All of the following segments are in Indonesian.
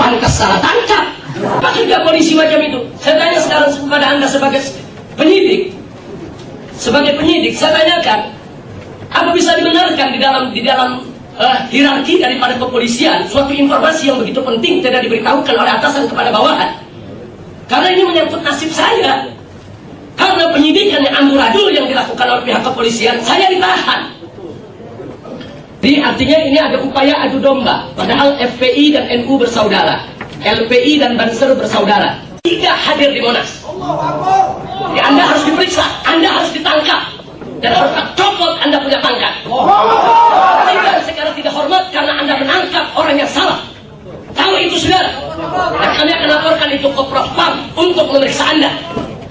pantas salah tangkap. Apa kerja polisi macam itu? Saya tanya sekarang kepada Anda sebagai penyidik. Sebagai penyidik, saya tanyakan, apa bisa dibenarkan di dalam hierarki daripada kepolisian suatu informasi yang begitu penting tidak diberitahukan oleh atasan kepada bawahan? Karena ini menyangkut nasib saya. Karena penyidikan yang amburadul yang dilakukan oleh pihak kepolisian, saya ditahan. Jadi artinya ini ada upaya adu domba. Padahal FPI dan NU bersaudara, LPI dan Banser bersaudara. Tidak hadir di Monas. Jadi Anda harus diperiksa, Anda harus ditangkap, dan harus copot Anda punya pangkat. Tidak sekarang tidak hormat karena Anda menangkap orang yang salah. Tahu itu saudara. Dan kami akan laporkan itu ke Propam untuk memeriksa Anda.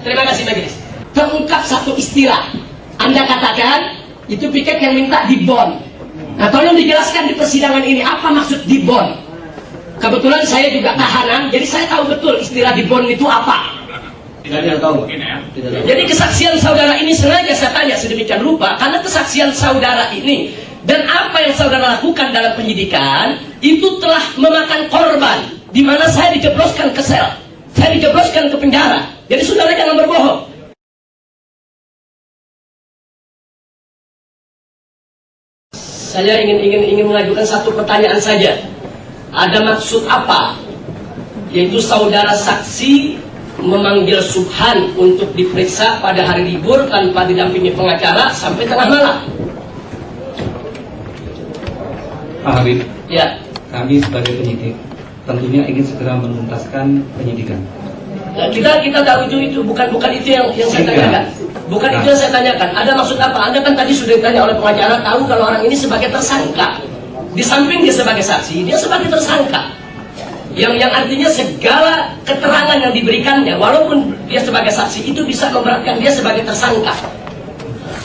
Terima kasih majelis. Terungkap satu istilah. Anda katakan itu piket yang minta dibon. Nah, tolong dijelaskan di persidangan ini apa maksud dibon. Kebetulan saya juga tahanan, jadi saya tahu betul istilah dibon itu apa. Tidak tahu. Jadi kesaksian saudara ini sengaja saya tanya sedemikian rupa karena kesaksian saudara ini dan apa yang saudara lakukan dalam penyidikan itu telah memakan korban, di mana saya dijebloskan ke sel, saya dijebloskan ke penjara. Jadi saudara jangan berbohong. Saya ingin mengajukan satu pertanyaan saja. Ada maksud apa? Yaitu saudara saksi memanggil Subhan untuk diperiksa pada hari libur tanpa didampingi pengacara sampai tengah malam. Pak Habib, Ya. kami sebagai penyidik tentunya ingin segera menuntaskan penyidikan. Nah, kita tahu itu bukan itu yang saya tanyakan. Bukan itu yang saya tanyakan. Ada maksud apa? Anda kan tadi sudah ditanya oleh pengacara, tahu kalau orang ini sebagai tersangka. Di samping dia sebagai saksi, dia sebagai tersangka. Yang artinya segala keterangan yang diberikannya, walaupun dia sebagai saksi, itu bisa memberatkan dia sebagai tersangka.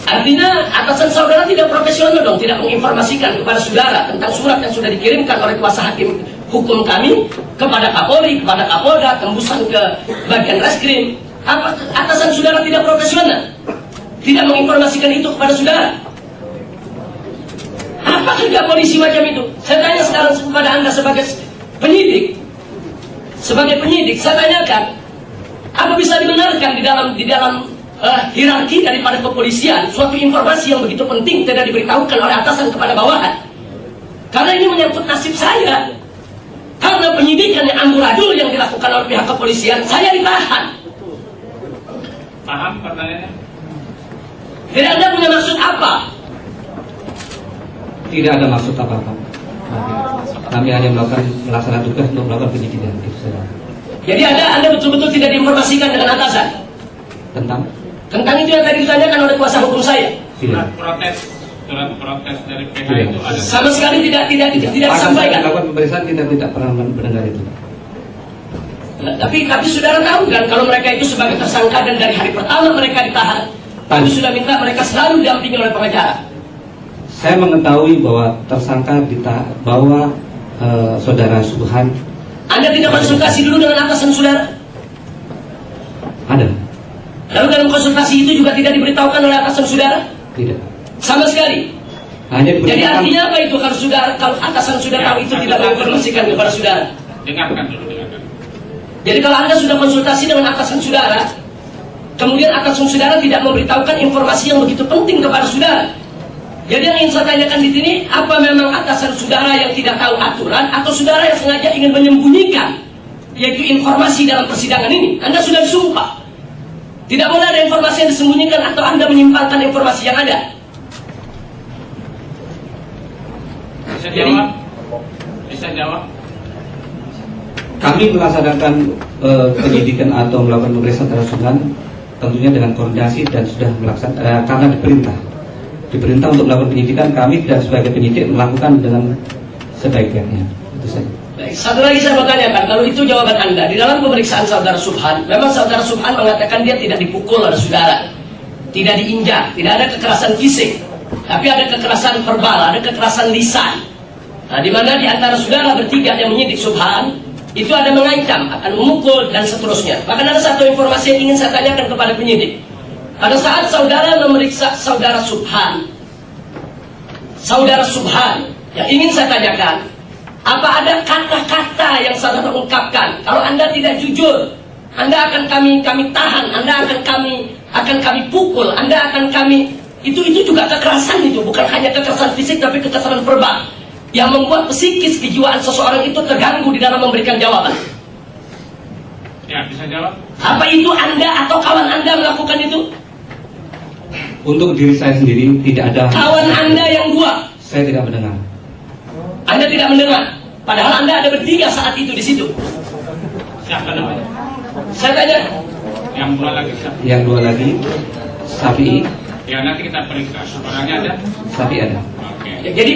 Artinya atasan saudara tidak profesional dong, tidak menginformasikan kepada saudara tentang surat yang sudah dikirimkan oleh kuasa hakim hukum kami kepada Kapolri, kepada Kapolda, tembusan ke bagian reskrim. Apa atasan saudara tidak profesional? Tidak menginformasikan itu kepada saudara? Apa kerja polisi macam itu? Saya tanya sekarang kepada Anda sebagai penyidik. Sebagai penyidik, saya tanyakan, apa bisa dibenarkan di dalam hierarki daripada kepolisian suatu informasi yang begitu penting tidak diberitahukan oleh atasan kepada bawahan? Karena ini menyangkut nasib saya. Karena penyidikan yang amburadul yang dilakukan oleh pihak kepolisian, saya ditahan. Paham pertanyaannya? Jadi Anda punya maksud apa? Tidak ada maksud apa-apa. Kami hanya melaksanakan tugas untuk melakukan penyidikan. Itu saja. Jadi Anda betul-betul tidak diinformasikan dengan atasan tentang itu yang tadi ditanyakan oleh kuasa hukum saya. Tidak. Surat protes dari PH Tidak. itu ada. Sama sekali tidak disampaikan. Melakukan pemeriksaan tidak pernah mendengar itu. Nah, tapi saudara tahu kan kalau mereka itu sebagai tersangka dan dari hari pertama mereka ditahan, kami sudah minta mereka selalu didampingi oleh pengacara. Saya mengetahui bahwa tersangka bahwa saudara Subhan. Anda tidak konsultasi dulu dengan atasan saudara? Ada? Lalu dalam konsultasi itu juga tidak diberitahukan oleh atasan saudara? Tidak. Sama sekali. Hanya Jadi diberitahukan. artinya apa itu kalau atasan saudara tahu itu tidak menginformasikan kepada saudara? Dengarkan dulu, dengarkan. Jadi kalau Anda sudah konsultasi dengan atasan saudara, kemudian atasan saudara tidak memberitahukan informasi yang begitu penting kepada saudara. Jadi yang ingin saya tanyakan di sini, apa memang atasan saudara yang tidak tahu aturan atau saudara yang sengaja ingin menyembunyikan yaitu informasi dalam persidangan ini? Anda sudah disumpah. Tidak boleh ada informasi yang disembunyikan atau Anda menyimpangkan informasi yang ada. Bisa jawab? Bisa jawab? Kami melaksanakan penyidikan atau melakukan pemeriksaan terhadap Subhan tentunya dengan koordinasi dan sudah melaksanakan karena diperintah untuk melakukan penyidikan. Kami tidak sebagai penyidik melakukan dengan sebaik-baiknya. Itu saja. Baik, satu lagi saya mau tanyakan, kalau itu jawaban Anda, di dalam pemeriksaan saudara Subhan, memang saudara Subhan mengatakan dia tidak dipukul oleh saudara, tidak diinjak, tidak ada kekerasan fisik, tapi ada kekerasan verbal, ada kekerasan lisan. Nah, di mana di antara saudara bertiga yang menyidik Subhan, itu ada mengancam, akan memukul, dan seterusnya. Bahkan ada satu informasi yang ingin saya tanyakan kepada penyidik. Pada saat saudara memeriksa saudara Subhan, yang ingin saya tanyakan, Apa ada kata-kata yang saudara ungkapkan? Kalau Anda tidak jujur, Anda akan kami tahan, Anda akan kami pukul, Anda akan kami itu juga kekerasan itu, bukan hanya kekerasan fisik tapi kekerasan verbal yang membuat psikis kejiwaan seseorang itu terganggu di dalam memberikan jawaban. Ya, bisa jawab. Apa itu Anda atau kawan Anda melakukan itu? Untuk diri saya sendiri tidak ada. Kawan Anda yang dua, Saya tidak mendengar. Anda tidak mendengar. Padahal Anda ada bertiga saat itu di situ. Siapa namanya? Saya tanya, Yang dua lagi siapa? Yang dua lagi, Safi. Ya, nanti kita periksa. Orangnya ada? Safi ada. Oke. ya, jadi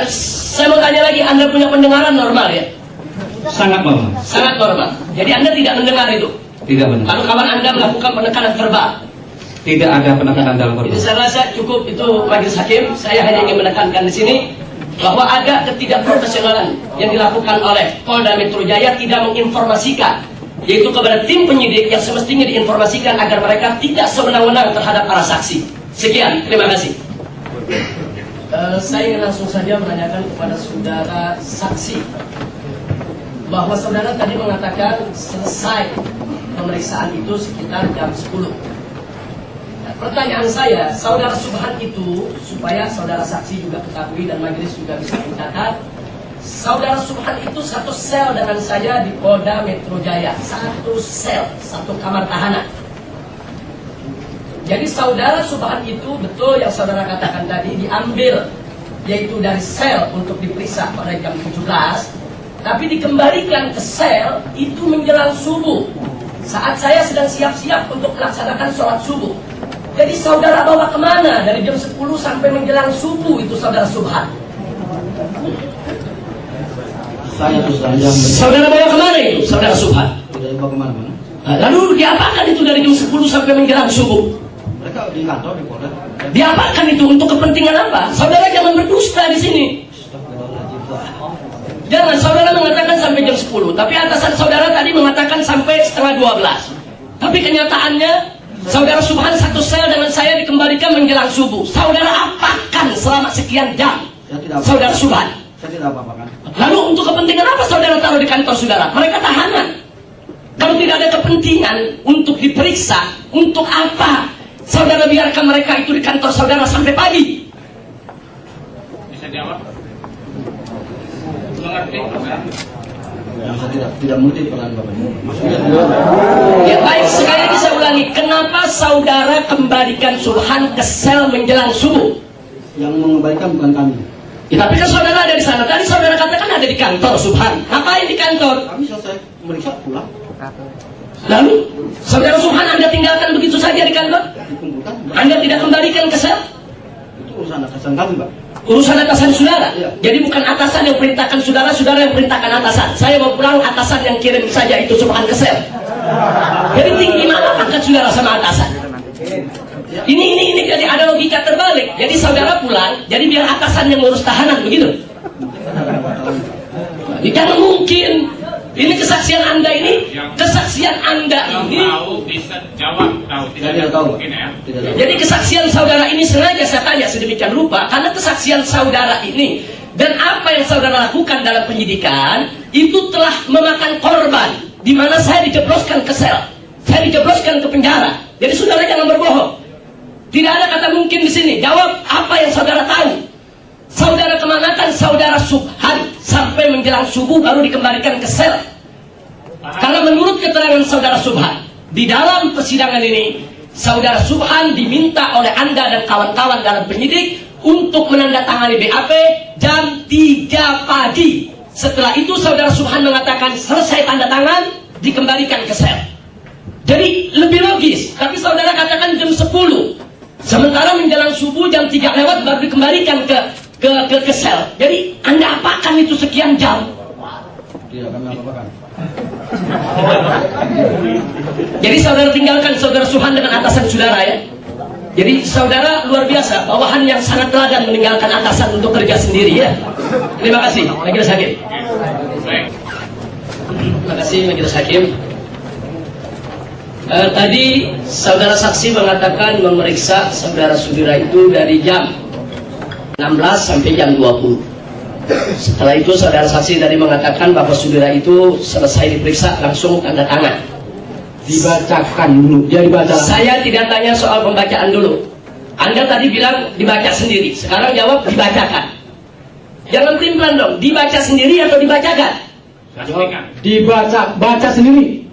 saya mau tanya lagi, Anda punya pendengaran normal ya? Sangat normal. Sangat normal. Jadi Anda tidak mendengar itu. Tidak benar. Kalau kawan Anda melakukan penekanan verbal. Tidak ada penekanan dalam Jadi verbal. saya rasa cukup itu majelis hakim. Saya hanya ingin menekankan di sini bahwa ada ketidakprofesionalan yang dilakukan oleh Polda Metro Jaya tidak menginformasikan, yaitu kepada tim penyidik yang semestinya diinformasikan agar mereka tidak sewenang-wenang terhadap para saksi. Sekian, terima kasih. Saya ingin langsung saja menanyakan kepada saudara saksi bahwa saudara tadi mengatakan selesai pemeriksaan itu sekitar jam 10. Pertanyaan saya, saudara Subhan itu, supaya saudara saksi juga ketahui dan majelis juga bisa mencatat, saudara Subhan itu satu sel dengan saya di Polda Metro Jaya, satu sel, satu kamar tahanan. Jadi saudara Subhan itu betul yang saudara katakan tadi diambil, yaitu dari sel untuk diperiksa pada jam 17, tapi dikembalikan ke sel itu menjelang subuh, saat saya sedang siap-siap untuk melaksanakan sholat subuh. Jadi saudara bawa kemana dari jam 10 sampai menjelang subuh itu saudara Subhan? Saya saja Saudara bawa kemana itu saudara Subhan? tidak dibawa kemana-mana. Lalu diapakan itu dari jam 10 sampai menjelang subuh? Mereka di kantor di Polda. Diapakan itu untuk kepentingan apa? Saudara jangan berdusta di sini. Jangan, saudara mengatakan sampai jam 10, tapi atasan saudara tadi mengatakan sampai setengah 12. Tapi kenyataannya saudara Subhan satu sel dengan saya dikembalikan menjelang subuh. Saudara apakan selama sekian jam? Saya tidak Saudara Subhan. Saya tidak apa-apa kan. Lalu untuk kepentingan apa saudara taruh di kantor saudara? Mereka tahanan. Kalau tidak ada kepentingan untuk diperiksa, untuk apa saudara biarkan mereka itu di kantor saudara sampai pagi? Bisa jawab? Mengerti? Yang saya tidak mengerti pertanyaan Bapak ini. Maksudnya Ya baik, sekali lagi saya ulangi, kenapa saudara kembalikan Subhan ke sel menjelang subuh? yang mengembalikan bukan kami. Ya, tapi kan saudara ada di sana. Tadi saudara katakan ada di kantor Subhan. Ngapain di kantor? Kami selesai meriksa pulang, Lalu saudara Subhan Anda tinggalkan begitu saja di kantor? dikumpulkan. Anda tidak kembalikan ke sel? Itu urusan atasan kami, Pak. Urusan atasan saudara. Iya. Jadi bukan atasan yang perintahkan saudara, saudara yang perintahkan atasan. Saya mau pulang, atasan yang kirim saja itu Subhan ke sel. Jadi tinggi mana pangkat saudara sama atasan? Ini jadi ada logika terbalik. Jadi saudara pulang, jadi biar atasan yang ngurus tahanan begitu. Jangan mungkin. Ini kesaksian Anda ini, kesaksian Anda Kalau ini. tahu bisa jawab, tahu Saya tidak tidak tahu, Pak. mungkin ya. Tidak tahu. Jadi kesaksian saudara ini sengaja saya tanya sedemikian rupa karena kesaksian saudara ini dan apa yang saudara lakukan dalam penyidikan itu telah memakan korban, di mana saya dijebloskan ke sel, saya dijebloskan ke penjara. Jadi saudara jangan berbohong. Tidak ada kata mungkin di sini. Jawab apa yang saudara tahu. Saudara kemanakan saudara Subhan sampai menjelang subuh baru dikembalikan ke sel. Karena menurut keterangan saudara Subhan di dalam persidangan ini, saudara Subhan diminta oleh Anda dan kawan-kawan dalam penyidik untuk menandatangani BAP jam 3 pagi. Setelah itu saudara Subhan mengatakan selesai tanda tangan, dikembalikan ke sel. Jadi lebih logis, tapi saudara katakan jam 10. Sementara menjelang subuh jam 3 lewat baru dikembalikan ke sel. Jadi Anda apakan itu sekian jam? Tidak kami apa-apakan. Jadi saudara tinggalkan saudara Subhan dengan atasan saudara ya. Jadi saudara luar biasa, bawahan yang sangat teladan meninggalkan atasan untuk kerja sendiri ya. Terima kasih Majelis Hakim. Baik. Terima kasih Majelis Hakim. Tadi saudara saksi mengatakan memeriksa saudara Sudira itu dari jam 16 sampai jam 20. Setelah itu saudara saksi tadi mengatakan bahwa Sudira itu selesai diperiksa langsung tanda tangan. Dibacakan dulu, dia dibaca. Saya tidak tanya soal pembacaan dulu. Anda tadi bilang dibaca sendiri, sekarang jawab dibacakan. Jangan timplan dong, dibaca sendiri atau dibacakan? Pastikan. Baca sendiri.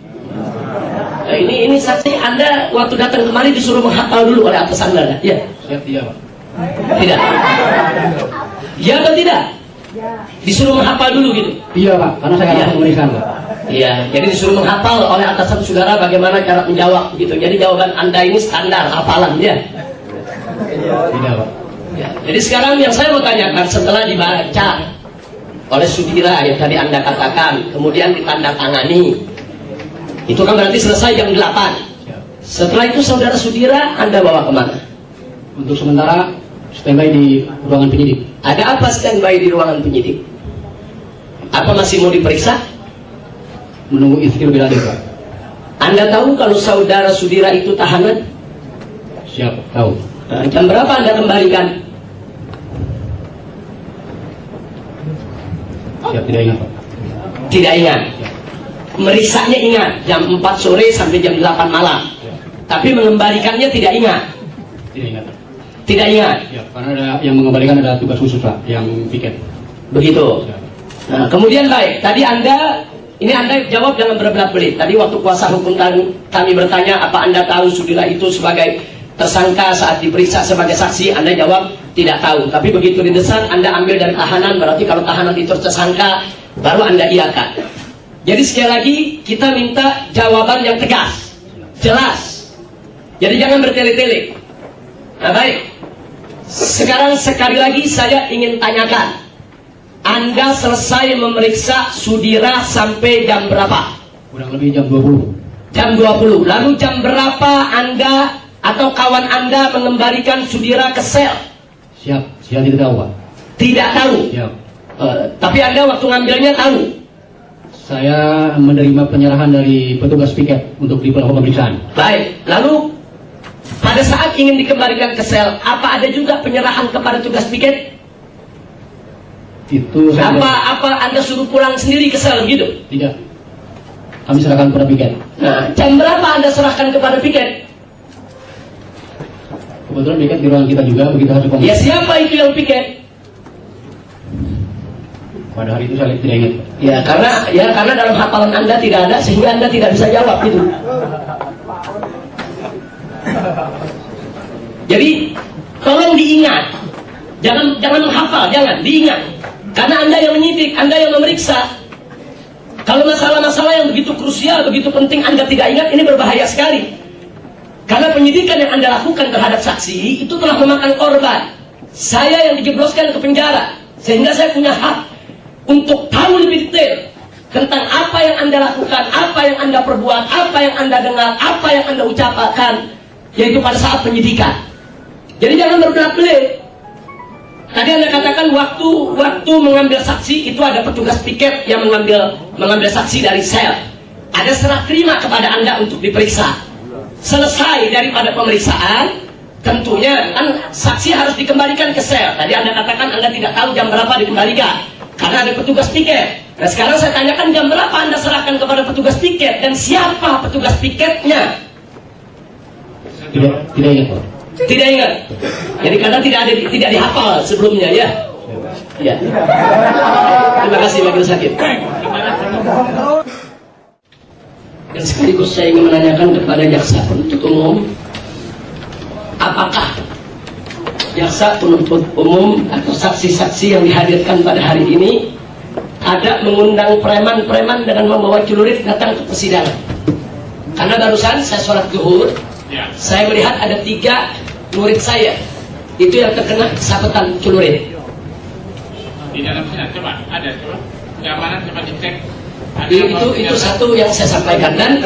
Nah, ini saksi Anda waktu datang kemari disuruh menghafal dulu oleh atasan Anda. Ya, Iya, Pak. tidak. Ya atau tidak? Disuruh menghafal dulu gitu. Iya, Pak, karena saya Iya. langsung memeriksa, Pak. Iya, jadi disuruh menghafal oleh atasan saudara bagaimana cara menjawab gitu. Jadi jawaban Anda ini standar hafalan ya. Tidak, Pak. Ya, jadi sekarang yang saya mau tanyakan setelah dibaca oleh Sudira yang tadi Anda katakan, kemudian ditandatangani, itu kan berarti selesai jam 8. Siap. Setelah itu saudara Sudira Anda bawa kemana? Untuk sementara standby di ruangan penyidik. Ada apa standby di ruangan penyidik? Apa masih mau diperiksa? Menunggu istri lebih lanjut, Pak. Anda tahu kalau saudara Sudira itu tahanan? Siap, tahu. Nah, jam berapa Anda kembalikan? Siap, tidak ingat, Pak. Tidak ingat. Meriksanya ingat, jam 4 sore sampai jam 8 malam. Tapi mengembalikannya tidak ingat. Tidak ingat, Pak. Tidak ingat. Ya, karena ada yang mengembalikan ada tugas khusus, Pak, yang piket. Begitu. Siap. Nah, kemudian baik, tadi Anda jawab jangan berbelit-belit. Tadi waktu kuasa hukum kami bertanya apa Anda tahu Sudira itu sebagai tersangka saat diperiksa sebagai saksi, Anda jawab tidak tahu. Tapi begitu didesak, Anda ambil dari tahanan, berarti kalau tahanan itu tersangka, baru Anda iakan. Jadi sekali lagi, kita minta jawaban yang tegas, jelas. Jadi jangan bertele-tele. Nah baik, sekarang sekali lagi saya ingin tanyakan, Anda selesai memeriksa Sudira sampai jam berapa? Kurang lebih jam 20. Jam 20. Lalu jam berapa Anda atau kawan Anda mengembalikan Sudira ke sel? Siap, saya tidak tahu, Pak. Tidak tahu. Siap. Tapi Anda waktu ngambilnya tahu. Saya menerima penyerahan dari petugas piket untuk dilakukan pemeriksaan. Baik. Lalu pada saat ingin dikembalikan ke sel, apa ada juga penyerahan kepada tugas piket? Itu saya Apa Anda suruh pulang sendiri ke sel gitu? tidak. Kami serahkan kepada piket. Nah, jam berapa Anda serahkan kepada piket? Kebetulan piket di ruangan kita juga begitu hasil Ya pemeriksaan. siapa itu yang piket? Pada hari itu saya tidak ingat, Pak. Ya karena dalam hafalan Anda tidak ada sehingga Anda tidak bisa jawab gitu. Jadi tolong diingat, jangan menghafal, jangan diingat. Karena Anda yang menyidik, Anda yang memeriksa. Kalau masalah-masalah yang begitu krusial, begitu penting Anda tidak ingat, ini berbahaya sekali. Karena penyidikan yang Anda lakukan terhadap saksi itu telah memakan korban. Saya yang dijebloskan ke penjara, sehingga saya punya hak untuk tahu lebih detail tentang apa yang Anda lakukan, apa yang Anda perbuat, apa yang Anda dengar, apa yang Anda ucapkan, yaitu pada saat penyidikan. Jadi jangan berbelit-belit. Tadi Anda katakan waktu mengambil saksi itu ada petugas piket yang mengambil saksi dari sel. Ada serah terima kepada Anda untuk diperiksa. Selesai daripada pemeriksaan, tentunya kan saksi harus dikembalikan ke sel. Tadi Anda katakan Anda tidak tahu jam berapa dikembalikan karena ada petugas piket. Nah sekarang saya tanyakan jam berapa Anda serahkan kepada petugas piket dan siapa petugas piketnya? Tidak ingat, Pak. Tidak ingat. Jadi karena tidak dihafal sebelumnya ya. Ya. Terima kasih Majelis Hakim. Dan sekaligus saya ingin menanyakan kepada jaksa penuntut umum, apakah jaksa penuntut umum atau saksi-saksi yang dihadirkan pada hari ini ada mengundang preman-preman dengan membawa celurit datang ke persidangan? Karena barusan saya sholat zuhur, Ya. saya melihat ada 3 murid saya itu yang terkena sabetan celurit. Di dalam sana coba keamanan coba dicek. Ada Itu satu yang saya sampaikan. Dan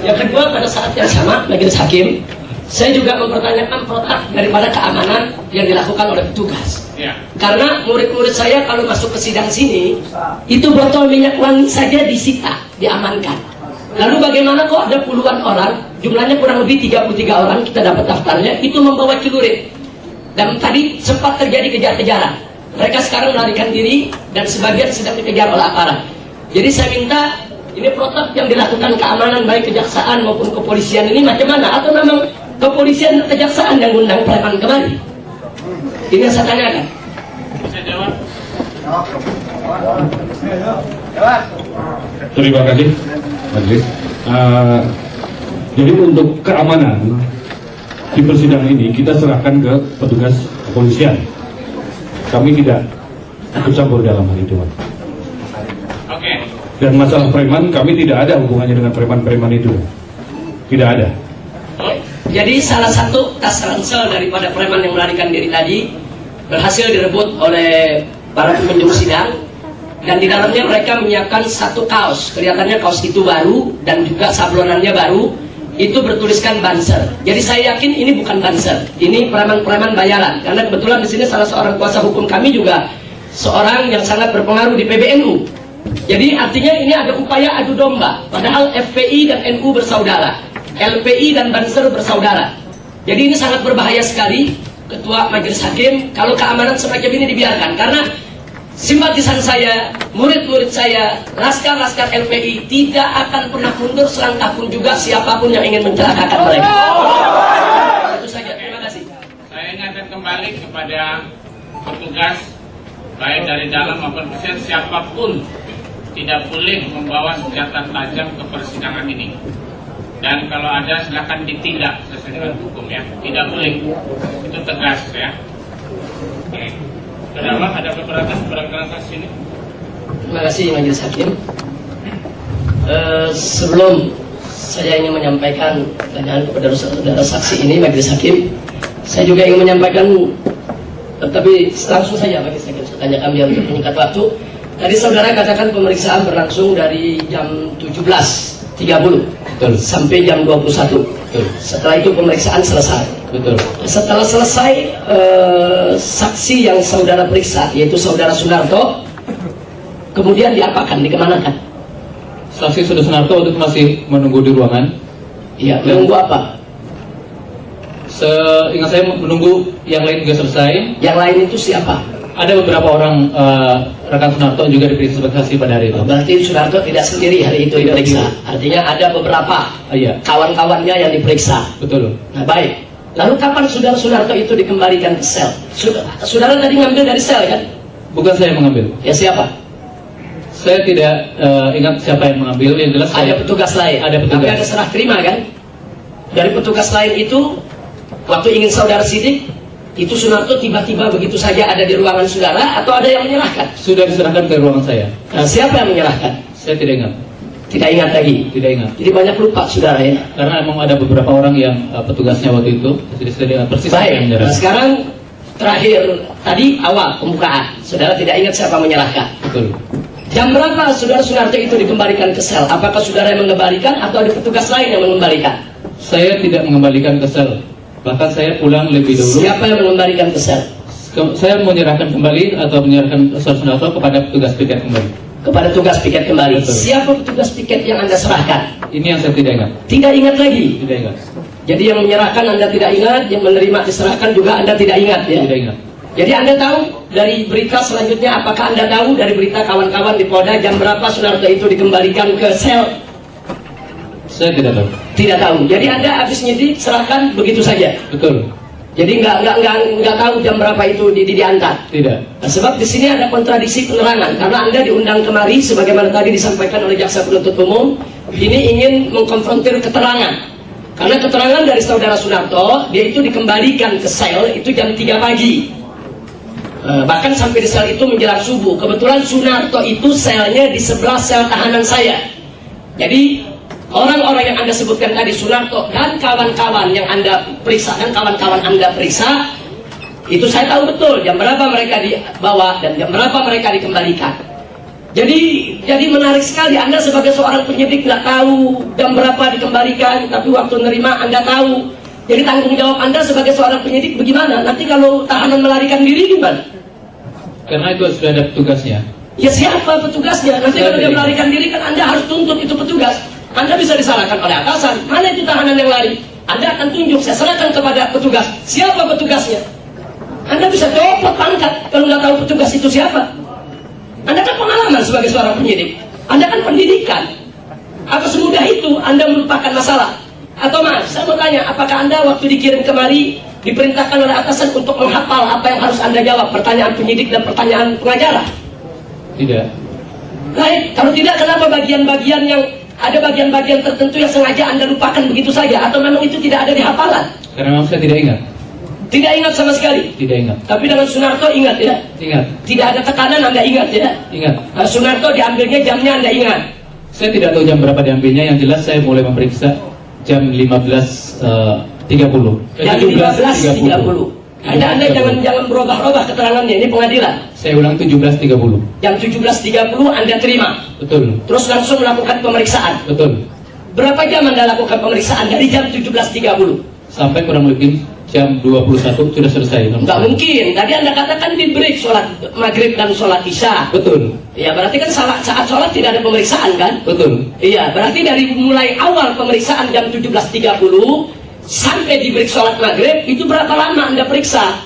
yang kedua, pada saat yang sama Majelis Hakim, saya juga mempertanyakan protap daripada keamanan yang dilakukan oleh petugas. Ya. Karena murid-murid saya kalau masuk ke sidang sini, itu botol minyak wangi saja disita, diamankan. Lalu bagaimana kok ada puluhan orang, jumlahnya kurang lebih 33 orang, kita dapat daftarnya, itu membawa celurit. Dan tadi sempat terjadi kejar-kejaran. Mereka sekarang melarikan diri dan sebagian sedang dikejar oleh aparat. Jadi saya minta ini protap yang dilakukan keamanan baik kejaksaan maupun kepolisian ini macam mana? Atau memang kepolisian dan kejaksaan yang undang preman kemari? Ini yang saya tanyakan. Bisa jawab? Terima kasih, Majelis. Jadi untuk keamanan di persidangan ini kita serahkan ke petugas kepolisian. Kami tidak ikut campur dalam hal itu, Pak. Oke. Dan masalah preman, kami tidak ada hubungannya dengan preman-preman itu. Tidak ada. Jadi salah satu tas ransel daripada preman yang melarikan diri tadi berhasil direbut oleh para pengunjung sidang, dan di dalamnya mereka menyiapkan satu kaos. Kelihatannya kaos itu baru dan juga sablonannya baru. Itu bertuliskan Banser. Jadi saya yakin ini bukan Banser. Ini preman-preman bayaran. Karena kebetulan di sini salah seorang kuasa hukum kami juga seorang yang sangat berpengaruh di PBNU. Jadi artinya ini ada upaya adu domba. Padahal FPI dan NU bersaudara, LPI dan Banser bersaudara. Jadi ini sangat berbahaya sekali, Ketua Majelis Hakim, kalau keamanan semacam ini dibiarkan. Karena simpatisan saya, murid-murid saya, laskar-laskar LPI tidak akan pernah mundur selangkah pun juga siapapun yang ingin mencelakakan mereka. Itu saja, terima kasih. Saya ingatkan kembali kepada petugas baik dari dalam maupun luar, siapapun tidak boleh membawa senjata tajam ke persidangan ini. Dan kalau ada silakan ditindak sesuai dengan hukum ya. Tidak boleh. Itu tegas ya. Oke. Saudara, ada keberatan saksi ini? Terima kasih Majelis Hakim. Sebelum saya ingin menyampaikan pertanyaan kepada saudara saksi ini, Majelis Hakim, saya juga ingin menyampaikan, tapi langsung saja Majelis Hakim, saya tanyakan biar untuk menyingkat waktu. Tadi saudara katakan pemeriksaan berlangsung dari jam 17.30 sampai jam 21. Betul. Setelah itu pemeriksaan selesai. Betul. Setelah selesai, saksi yang saudara periksa, yaitu saudara Sunarto, kemudian diapakan, dikemanakan? Saksi Saudara Sunarto itu masih menunggu di ruangan. Iya, menunggu apa? Seingat saya menunggu yang lain juga selesai. Yang lain itu siapa? Ada beberapa orang rekan Sunarto juga diperiksa sebagai saksi pada hari itu. Berarti Sunarto tidak sendiri hari itu diperiksa. Artinya ada beberapa Iya, kawan-kawannya yang diperiksa. betul. Nah, baik. Lalu kapan saudara Sunarto itu dikembalikan ke sel? Saudara tadi ngambil dari sel kan? Bukan saya mengambil. Ya siapa? Saya tidak ingat siapa yang mengambil. Yang jelas Ada saya, petugas lain. Ada petugas. Tapi ada serah terima kan? Dari petugas lain itu, waktu ingin saudara sidik, itu Sunarto tiba-tiba begitu saja ada di ruangan saudara, atau ada yang menyerahkan? sudah diserahkan ke ruangan saya. Nah, siapa yang menyerahkan? Saya tidak ingat. Tidak ingat lagi. Tidak ingat. Jadi banyak lupa saudara ya. Karena memang ada beberapa orang yang petugasnya waktu itu. Jadi saya tidak persis siapa yang Baik. menyerahkan. Nah, sekarang terakhir tadi awal pembukaan, saudara tidak ingat siapa menyerahkan. Betul. Jam berapa saudara Sunarto itu dikembalikan ke sel? Apakah saudara yang mengembalikan atau ada petugas lain yang mengembalikan? Saya tidak mengembalikan ke sel. Bahkan saya pulang lebih dulu. Siapa yang mengembalikan ke sel? Saya menyerahkan kembali atau menyerahkan Saudara Sunarto kepada petugas piket kembali. Kepada tugas piket kembali. Betul. Siapa petugas piket yang Anda serahkan? Ini yang saya tidak ingat. Tidak ingat lagi. Tidak ingat. Jadi yang menyerahkan Anda tidak ingat, yang menerima diserahkan juga Anda tidak ingat ya. Tidak ingat. Jadi Anda tahu dari berita selanjutnya, apakah Anda tahu dari berita kawan-kawan di Polda jam berapa Sunarto itu dikembalikan ke sel? Saya tidak tahu. Tidak tahu. Jadi Anda habis nyidik serahkan begitu saja. Betul. Jadi nggak tahu jam berapa itu diantar. Tidak. Nah, sebab di sini ada kontradiksi penerangan karena Anda diundang kemari sebagaimana tadi disampaikan oleh jaksa penuntut umum, ini ingin mengkonfrontir keterangan. Karena keterangan dari saudara Sunarto, dia itu dikembalikan ke sel itu jam 3 pagi. Bahkan sampai di sel itu menjelang subuh. Kebetulan Sunarto itu selnya di sebelah sel tahanan saya. Jadi orang-orang yang Anda sebutkan tadi, Sunarto dan kawan-kawan yang Anda periksa, dan kawan-kawan Anda periksa, itu saya tahu betul jam berapa mereka dibawa dan jam berapa mereka dikembalikan. Jadi menarik sekali, Anda sebagai seorang penyidik nggak tahu jam berapa dikembalikan, tapi waktu nerima Anda tahu. Jadi tanggung jawab Anda sebagai seorang penyidik bagaimana? Nanti kalau tahanan melarikan diri gimana? Karena itu sudah ada petugasnya. Ya siapa petugasnya? Nanti kalau dia melarikan diri kan Anda harus tuntut itu petugas. Anda bisa disalahkan oleh atasan. Mana itu tahanan yang lari? Anda akan tunjuk, saya serahkan kepada petugas. Siapa petugasnya? Anda bisa copot pangkat kalau nggak tahu petugas itu siapa. Anda kan pengalaman sebagai seorang penyidik. Anda kan pendidikan. Apa semudah itu Anda melupakan masalah? Atau maaf, saya mau tanya, apakah Anda waktu dikirim kemari diperintahkan oleh atasan untuk menghafal apa yang harus Anda jawab? Pertanyaan penyidik dan pertanyaan pengacara? Tidak. Baik, kalau tidak, kenapa bagian-bagian yang ada bagian-bagian tertentu yang sengaja Anda lupakan begitu saja? Atau memang itu tidak ada di hafalan? Karena memang saya tidak ingat. Tidak ingat sama sekali? Tidak ingat. Tapi dengan Sunarto ingat ya? Ingat. Tidak ada tekanan Anda ingat ya? Ingat. Sunarto diambilnya jamnya Anda ingat? Saya tidak tahu jam berapa diambilnya, yang jelas saya mulai memeriksa jam 15.30. Jam 15.30. Anda jangan berubah-ubah keterangannya, ini pengadilan. Saya ulang 17.30. Jam 17.30 Anda terima. Betul. Terus langsung melakukan pemeriksaan. Betul. Berapa jam Anda lakukan pemeriksaan dari jam 17.30? Sampai kurang lebih jam 21 sudah selesai. Enggak mungkin. Tadi Anda katakan di break sholat maghrib dan sholat isya. Betul. Ya berarti kan saat sholat tidak ada pemeriksaan kan? Betul. Iya, berarti dari mulai awal pemeriksaan jam 17.30 sampai di break sholat maghrib itu berapa lama Anda periksa?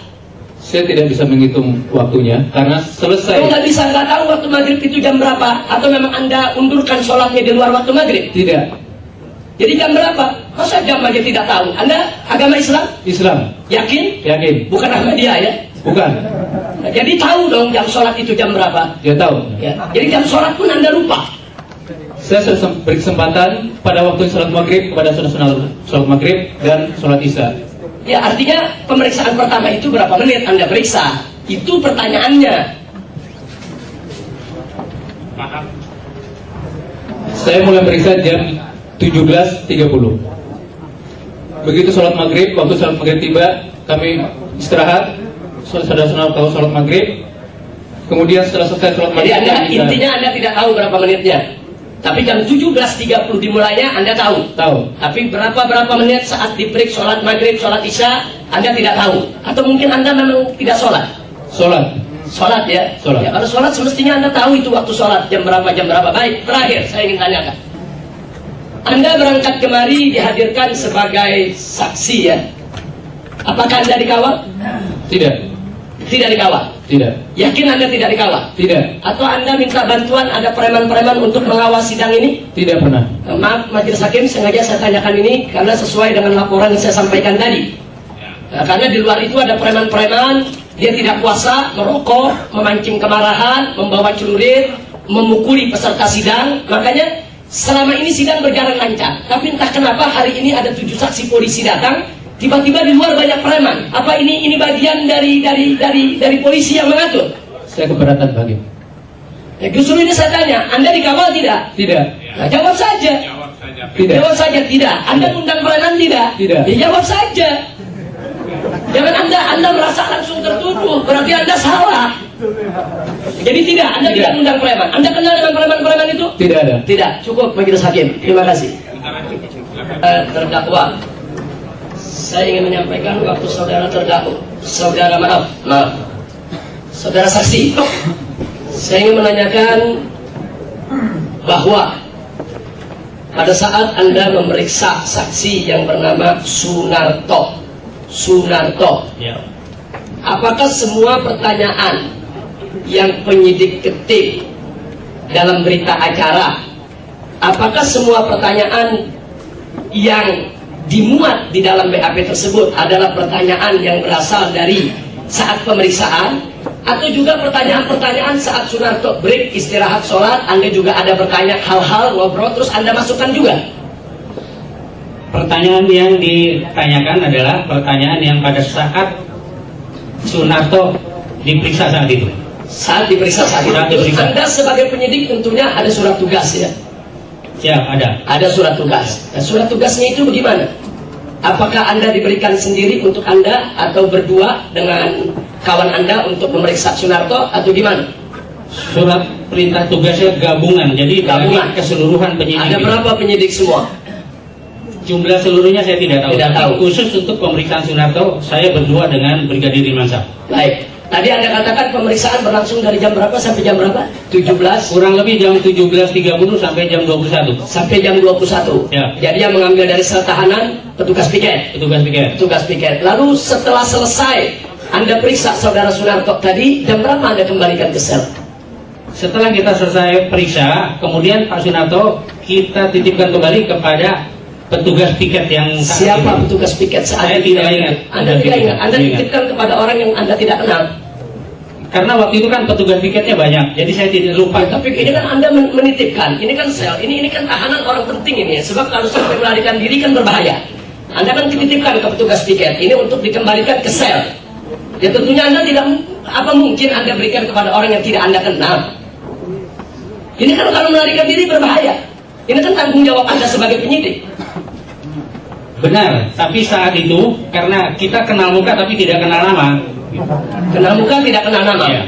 Saya tidak bisa menghitung waktunya karena selesai. Kalau nggak bisa, nggak tahu waktu maghrib itu jam berapa? Atau memang Anda undurkan sholatnya di luar waktu maghrib? Tidak. Jadi jam berapa? Masa jam aja tidak tahu? Anda agama Islam? Islam. Yakin? Yakin. Bukan Ahmadiyah ya? Bukan. Nah, jadi tahu dong jam sholat itu jam berapa? Dia tahu. Ya. Jadi jam sholat pun Anda lupa. Saya sudah beri kesempatan pada waktu sholat maghrib kepada saudara sholat maghrib dan sholat isya. Ya artinya pemeriksaan pertama itu berapa menit Anda periksa? Itu pertanyaannya. Paham? Saya mulai periksa jam 17.30. Begitu sholat maghrib, waktu sholat maghrib tiba, kami istirahat. Saudara-saudara tahu sholat maghrib. Kemudian setelah selesai sholat maghrib, Jadi intinya Anda tidak tahu berapa menitnya. Tapi jam 17.30 dimulainya Anda tahu. tahu. Tapi berapa menit saat di break sholat maghrib, sholat isya Anda tidak tahu. Atau mungkin Anda memang tidak sholat. Sholat. Sholat ya. Sholat. Ya, kalau sholat semestinya Anda tahu itu waktu sholat jam berapa. Baik, terakhir saya ingin tanyakan. Anda berangkat kemari dihadirkan sebagai saksi ya. Apakah Anda dikawal? Tidak. Tidak dikawal. Tidak. Yakin Anda tidak dikawal? Tidak. Atau Anda minta bantuan ada preman-preman untuk mengawal sidang ini? Tidak pernah. Maaf majelis hakim, sengaja saya tanyakan ini karena sesuai dengan laporan yang saya sampaikan tadi. Nah, karena di luar itu ada preman-preman, dia tidak puasa, merokok, memancing kemarahan, membawa celurit, memukuli peserta sidang. Makanya selama ini sidang berjalan lancar. Tapi entah kenapa hari ini ada 7 saksi polisi datang. Tiba-tiba di luar banyak preman. Apa ini bagian dari polisi yang mengatur? Saya keberatan bagi. Ya, justru ini saya tanya, Anda dikawal tidak? Tidak. Nah, jawab saja. Jawab saja. Tidak. Jawab saja tidak. Anda undang preman tidak? Tidak. Ya, jawab saja. Jangan Anda merasa langsung tertuduh, berarti Anda salah. Jadi tidak, Anda tidak undang preman. Anda kenal dengan preman-preman itu? Tidak ada. Tidak. Cukup majelis hakim. Terima kasih. Terdakwa. Saya ingin menyampaikan waktu saudara terdakwa, saudara saksi. Saya ingin menanyakan bahwa pada saat Anda memeriksa saksi yang bernama Sunarto, Ya. apakah semua pertanyaan yang penyidik ketik dalam berita acara, apakah semua pertanyaan yang dimuat di dalam BAP tersebut adalah pertanyaan yang berasal dari saat pemeriksaan, atau juga pertanyaan-pertanyaan saat Sunarto break istirahat sholat, Anda juga ada bertanya hal-hal ngobrol terus Anda masukkan juga? Pertanyaan yang ditanyakan adalah pertanyaan yang pada saat Sunarto diperiksa saat itu. Saat diperiksa saat itu. Saat diperiksa. Anda sebagai penyidik tentunya ada surat tugas ya? Ya, ada. Ada surat tugas. Nah, surat tugasnya itu bagaimana? Apakah Anda diberikan sendiri untuk Anda atau berdua dengan kawan Anda untuk memeriksa Sunarto atau gimana? Surat perintah tugasnya gabungan, jadi Gabungan. bagi keseluruhan penyidik. Ada berapa penyidik semua? Jumlah seluruhnya saya tidak tahu. Tidak tahu. Khusus untuk pemeriksaan Sunarto, saya berdua dengan Brigadir Irmansyah. Baik. Tadi Anda katakan pemeriksaan berlangsung dari jam berapa sampai jam berapa? 17 Kurang lebih jam 17.30 sampai jam 21. sampai jam 21. Ya. Jadi yang mengambil dari sel tahanan petugas piket. Petugas piket. Petugas piket. Lalu setelah selesai Anda periksa saudara Sunarto tadi, jam berapa Anda kembalikan ke sel? Setelah kita selesai periksa, kemudian Pak Sunarto kita titipkan kembali kepada petugas piket yang saat Siapa ini. petugas piket saat Saya itu? tidak ingat. Anda tidak ingat. Anda Tidak ingat. titipkan kepada orang yang Anda tidak kenal. Karena waktu itu kan petugas piketnya banyak, jadi saya tidak lupa. Tapi ini kan Anda menitipkan, ini kan sel, ini kan tahanan orang penting ini. Sebab kalau sampai melarikan diri kan berbahaya. Anda kan dititipkan ke petugas piket ini untuk dikembalikan ke sel. Ya tentunya Anda tidak, apa mungkin Anda berikan kepada orang yang tidak Anda kenal. Ini kan kalau melarikan diri berbahaya. Ini kan tanggung jawab Anda sebagai penyidik. Benar, tapi saat itu karena kita kenal muka tapi tidak kenal nama. Kenal muka tidak kenal nama. Iya.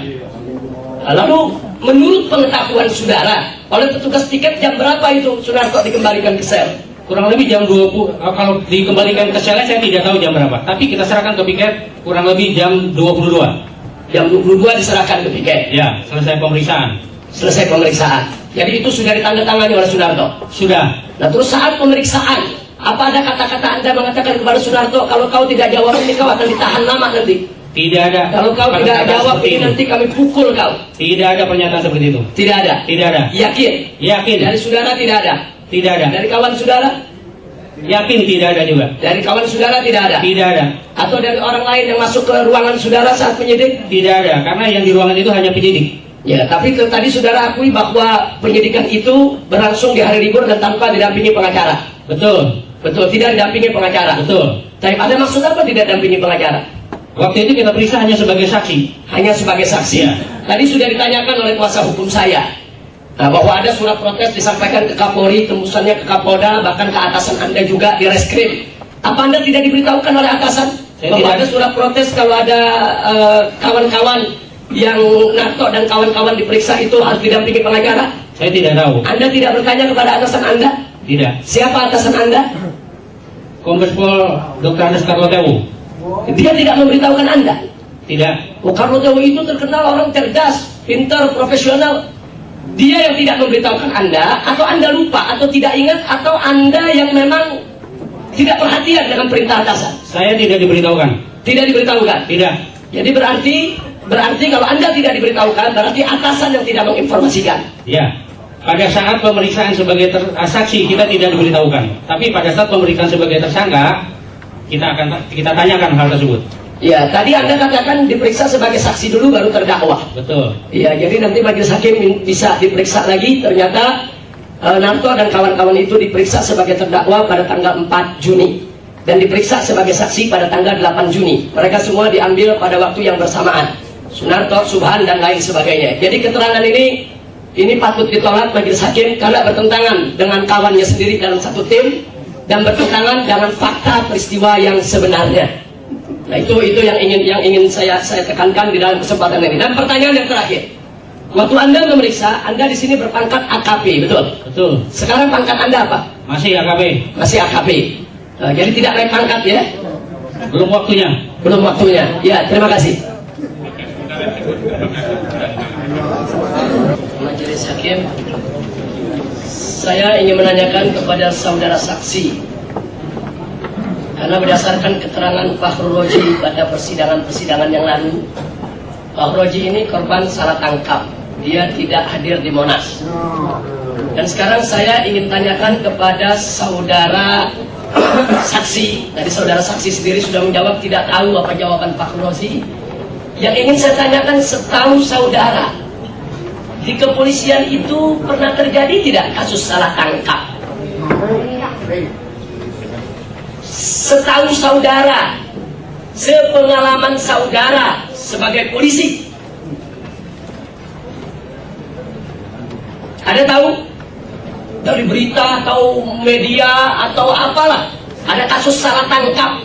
Lalu menurut pengetahuan saudara, oleh petugas piket jam berapa itu Sunarto dikembalikan ke sel? Kurang lebih jam 20, kalau dikembalikan ke selnya saya tidak tahu jam berapa. Tapi kita serahkan ke piket kurang lebih jam 22. Jam 22 diserahkan ke piket. Ya, selesai pemeriksaan. Selesai pemeriksaan. Jadi itu sudah ditandatangani oleh Sunarto. Sudah. Nah terus saat pemeriksaan, apa ada kata-kata Anda mengatakan kepada Sunarto, kalau kau tidak jawab ini kau akan ditahan lama nanti? Tidak ada. Kalau kau tidak pernyataan jawab seperti ini itu. nanti kami pukul kau. Tidak ada pernyataan seperti itu. Tidak ada. Tidak ada. Yakin? Yakin. Dari saudara tidak ada. Tidak ada. Dari kawan saudara? Yakin tidak ada juga. Dari kawan saudara tidak ada. Tidak ada. Atau dari orang lain yang masuk ke ruangan saudara saat penyidik? Tidak ada. Karena yang di ruangan itu hanya penyidik. Ya, tapi tadi saudara akui bahwa penyidikan itu berlangsung di hari libur dan tanpa didampingi pengacara. Betul. Betul, tidak didampingi pengacara. Betul. Tapi ada maksud apa tidak didampingi pengacara? Waktu itu kita periksa hanya sebagai saksi. Hanya sebagai saksi. Ya. Tadi sudah ditanyakan oleh kuasa hukum saya, bahwa ada surat protes disampaikan ke Kapolri, tembusannya ke Kapolda, bahkan ke atasan Anda juga di reskrim. Apa Anda tidak diberitahukan oleh atasan Saya bahwa tidak. ada surat protes kalau ada kawan-kawan yang Narto dan kawan-kawan diperiksa itu harus didampingi pengacara? Saya tidak tahu. Anda tidak bertanya kepada atasan Anda? Tidak. Siapa atasan Anda? Kombes Pol Dr. Andes Carlo Tewu. Dia tidak memberitahukan Anda. Tidak. Carlo Tewu itu terkenal orang cerdas, pintar, profesional. Dia yang tidak memberitahukan Anda, atau Anda lupa, atau tidak ingat, atau Anda yang memang tidak perhatian dengan perintah atasan? Saya tidak diberitahukan. Tidak diberitahukan. Tidak. Jadi berarti kalau Anda tidak diberitahukan, berarti atasan yang tidak menginformasikan. Ya. Pada saat pemeriksaan sebagai saksi kita tidak diberitahukan. Tapi pada saat pemeriksaan sebagai tersangka kita tanyakan hal tersebut. Ya, tadi Anda katakan diperiksa sebagai saksi dulu baru terdakwa. Betul. Ya, jadi nanti majelis hakim bisa diperiksa lagi. Ternyata Narto dan kawan-kawan itu diperiksa sebagai terdakwa pada tanggal 4 Juni dan diperiksa sebagai saksi pada tanggal 8 Juni. Mereka semua diambil pada waktu yang bersamaan. Sunarto, Subhan dan lain sebagainya. Jadi keterangan ini patut ditolak majelis hakim karena bertentangan dengan kawannya sendiri dalam satu tim dan bertentangan dengan fakta peristiwa yang sebenarnya. Nah itu yang ingin saya tekankan di dalam kesempatan ini. Dan pertanyaan yang terakhir, waktu Anda memeriksa, Anda di sini berpangkat AKP, betul? Betul. Sekarang pangkat Anda apa? Masih AKP. Masih AKP. Jadi tidak naik pangkat ya? Belum waktunya. Belum waktunya. Ya, terima kasih. Majelis hakim, saya ingin menanyakan kepada saudara saksi, karena berdasarkan keterangan Fakhrul Roji pada persidangan yang lalu, Fakhrul Roji ini korban salah tangkap. Dia tidak hadir di Monas. Dan sekarang saya ingin tanyakan kepada saudara saksi. Tadi saudara saksi sendiri sudah menjawab tidak tahu apa jawaban Fakhrul Roji. Yang ingin saya tanyakan, setahu saudara, di kepolisian itu pernah terjadi tidak kasus salah tangkap? Setahu saudara, sepengalaman saudara sebagai polisi, ada tahu dari berita atau media atau apalah ada kasus salah tangkap?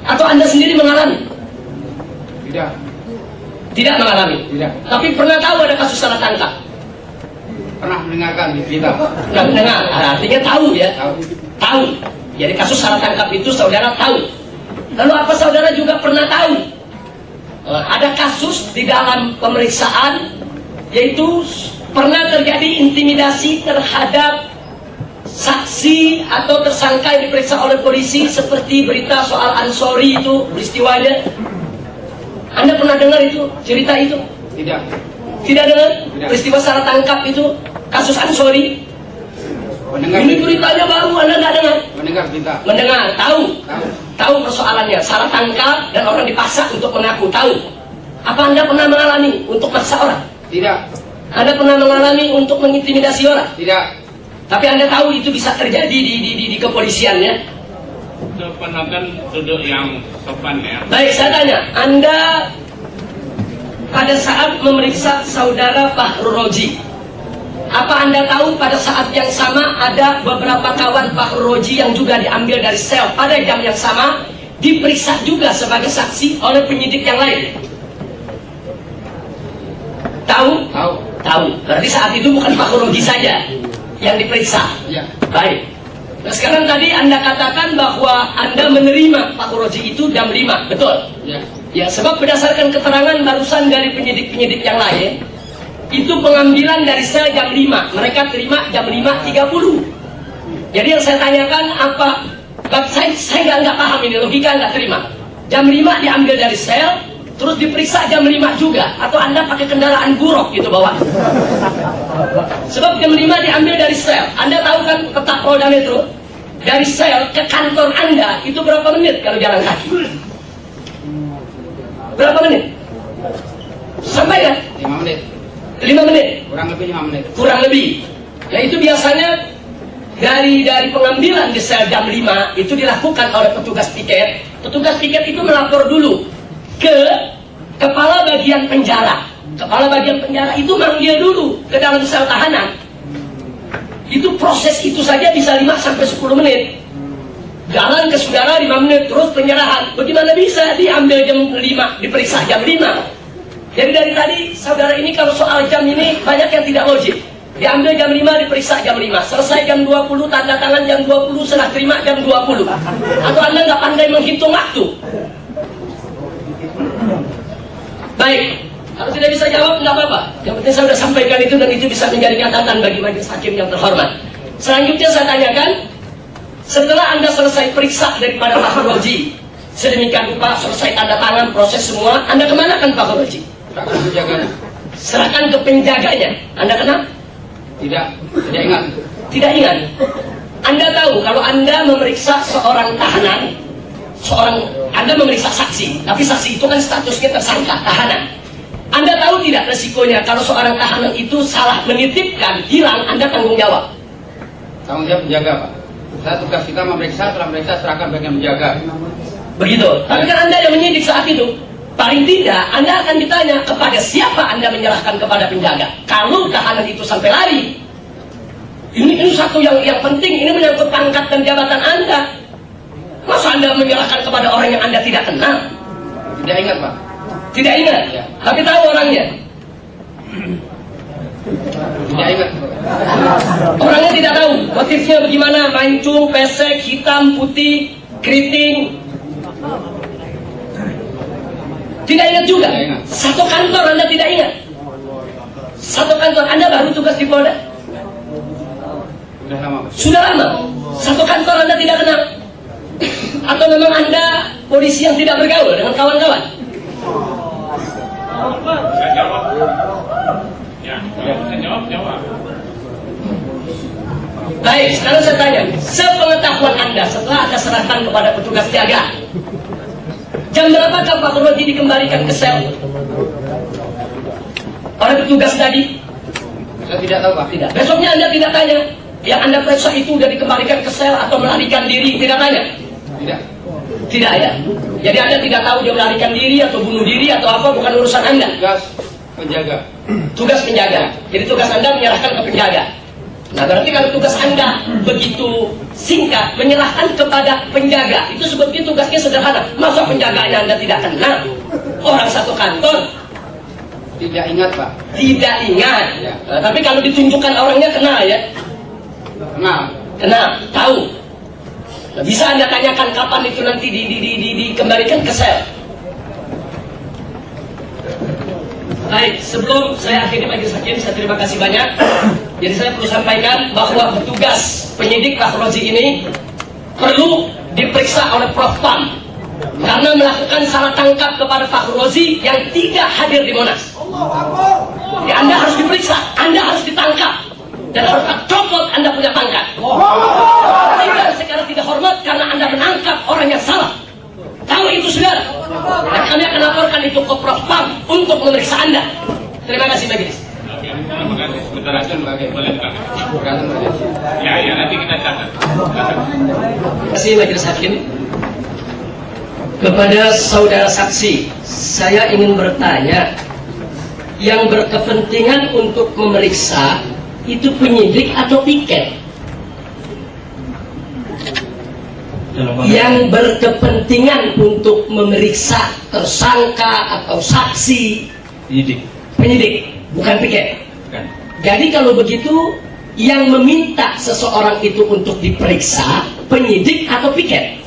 Atau Anda sendiri mengalami? Tidak. Tidak mengalami? Tidak. Tapi pernah tahu ada kasus salah tangkap? Pernah mendengarkan di berita. Pernah mendengar, artinya tahu ya? Tahu. Tahu. Jadi kasus salah tangkap itu saudara tahu. Lalu apa saudara juga pernah tahu? Ada kasus di dalam pemeriksaan, yaitu pernah terjadi intimidasi terhadap saksi atau tersangka yang diperiksa oleh polisi seperti berita soal Ansori itu peristiwanya? Anda pernah dengar itu cerita itu? Tidak. Tidak dengar? Tidak. Peristiwa salah tangkap itu kasus Ansori? Mendengar. Ini beritanya baru, Anda nggak dengar? Mendengar berita. Mendengar, tahu? Tahu. Tahu persoalannya, salah tangkap dan orang dipaksa untuk mengaku, tahu? Apa Anda pernah mengalami untuk maksa orang? Tidak. Anda pernah mengalami untuk mengintimidasi orang? Tidak. Tapi Anda tahu itu bisa terjadi di kepolisian ya? Untuk penonton duduk yang sopan ya. Baik, saya tanya, Anda pada saat memeriksa saudara Fahru Roji, apa Anda tahu pada saat yang sama ada beberapa kawan Fahru Roji yang juga diambil dari sel pada jam yang sama, diperiksa juga sebagai saksi oleh penyidik yang lain? Tahu? Tahu. Tahu. Berarti saat itu bukan Fahru Roji saja yang diperiksa. Ya. Baik. Nah sekarang tadi Anda katakan bahwa Anda menerima Fahru Roji itu jam 5, betul? Ya. Ya, sebab berdasarkan keterangan barusan dari penyidik-penyidik yang lain, itu pengambilan dari sel jam 5. Mereka terima jam 5.30. Jadi yang saya tanyakan apa? Saya nggak paham ini, logika nggak terima. Jam 5 diambil dari sel, terus diperiksa jam 5 juga. Atau Anda pakai kendaraan buruk gitu bawa. Sebab jam 5 diambil dari sel. Anda tahu kan peta Polda Metro? Dari sel ke kantor Anda itu berapa menit kalau jalan kaki? Berapa menit? Sampai kan? 5 menit. 5 menit? Kurang lebih 5 menit. Kurang lebih. Ya itu biasanya dari pengambilan di sel jam 5 itu dilakukan oleh petugas piket. Petugas piket itu melapor dulu ke kepala bagian penjara. Kepala bagian penjara itu manggil dulu ke dalam sel tahanan. Itu proses itu saja bisa 5-10 menit. Jalan ke saudara 5 menit, terus penyerahan. Bagaimana bisa diambil jam 5, diperiksa jam 5? Jadi dari tadi saudara ini kalau soal jam ini banyak yang tidak logik. Diambil jam 5, diperiksa jam 5. Selesai jam 20, tanda tangan jam 20, serah terima jam 20. Atau Anda nggak pandai menghitung waktu? Baik, kalau tidak bisa jawab nggak apa-apa. Yang penting saya sudah sampaikan itu dan itu bisa menjadi catatan bagi majelis hakim yang terhormat. Selanjutnya saya tanyakan, setelah Anda selesai periksa daripada Fahru Roji, sedemikian rupa selesai tanda tangan proses semua, Anda kemanakan Fahru Roji? Serahkan penjaganya. Serahkan ke penjaganya. Anda kenal? Tidak. Tidak ingat. Tidak ingat. Anda tahu kalau Anda memeriksa seorang tahanan, Anda memeriksa saksi, tapi saksi itu kan statusnya tersangka, tahanan. Anda tahu tidak resikonya kalau seorang tahanan itu salah menitipkan, hilang, Anda tanggung jawab? Tanggung jawab penjaga, Pak. Saya tugas kita memeriksa, setelah meriksa serahkan bagian menjaga. Begitu. Tapi kan Anda yang menyidik saat itu. Paling tidak, Anda akan ditanya kepada siapa Anda menyerahkan kepada penjaga. Kalau tahanan itu sampai lari, ini satu yang penting. Ini menyangkut pangkat dan jabatan Anda. Masa Anda menyerahkan kepada orang yang Anda tidak kenal? Tidak ingat, Pak. Tidak ingat, Ya. tapi tahu orangnya. Tidak ingat. Orangnya tidak tahu. Motifnya bagaimana? Mancung, pesek, hitam, putih, keriting. Tidak ingat juga. Tidak ingat. Satu kantor Anda tidak ingat. Satu kantor Anda baru tugas di Polda. Sudah lama, Pak. Sudah lama. Satu kantor Anda tidak kenal. Atau memang Anda polisi yang tidak bergaul dengan kawan-kawan? Saya jawab. Ya, kalau saya jawab. Baik, sekarang saya tanya, sepengetahuan Anda setelah Anda serahkan kepada petugas jaga, jam berapakah Pak Roji dikembalikan ke sel oleh petugas tadi? Saya tidak tahu, Pak. Tidak. Besoknya Anda tidak tanya, yang Anda periksa itu sudah dikembalikan ke sel atau melarikan diri? Tidak tanya? Tidak. Tidak ya? Jadi Anda tidak tahu dia melarikan diri atau bunuh diri atau apa, bukan urusan Anda. Tugas penjaga. Tugas penjaga. Jadi tugas Anda menyerahkan ke penjaga. Nah berarti kalau tugas Anda begitu singkat, menyerahkan kepada penjaga, itu sebetulnya tugasnya sederhana. Masa penjaganya Anda tidak kenal? Orang satu kantor? Tidak ingat, Pak. Tidak ingat. Ya. Nah, tapi kalau ditunjukkan orangnya kenal ya? Kenal. Kenal, tahu. Nah, bisa Anda tanyakan kapan itu nanti dikembalikan ke sel? Baik, sebelum saya akhiri majelis hakim, saya terima kasih banyak. Jadi saya perlu sampaikan bahwa petugas penyidik Fakhrozi ini perlu diperiksa oleh Prof Pam karena melakukan salah tangkap kepada Fakhrozi yang tidak hadir di Monas. Jadi Anda harus diperiksa, Anda harus ditangkap, dan harus copot Anda punya pangkat. Tidak secara tidak hormat karena Anda menangkap orang yang salah. Tahu itu saudara. Dan kami akan laporkan itu ke Prof Pam untuk memeriksa Anda. Terima kasih majelis. Terima kasih. Sebentar aja boleh Pak. Ya, nanti kita catat. Terima kasih majelis hakim. Kepada saudara saksi, saya ingin bertanya, yang berkepentingan untuk memeriksa itu penyidik atau piket? Yang berkepentingan untuk memeriksa tersangka atau saksi penyidik, bukan piket. Bukan. Jadi kalau begitu, yang meminta seseorang itu untuk diperiksa penyidik atau piket?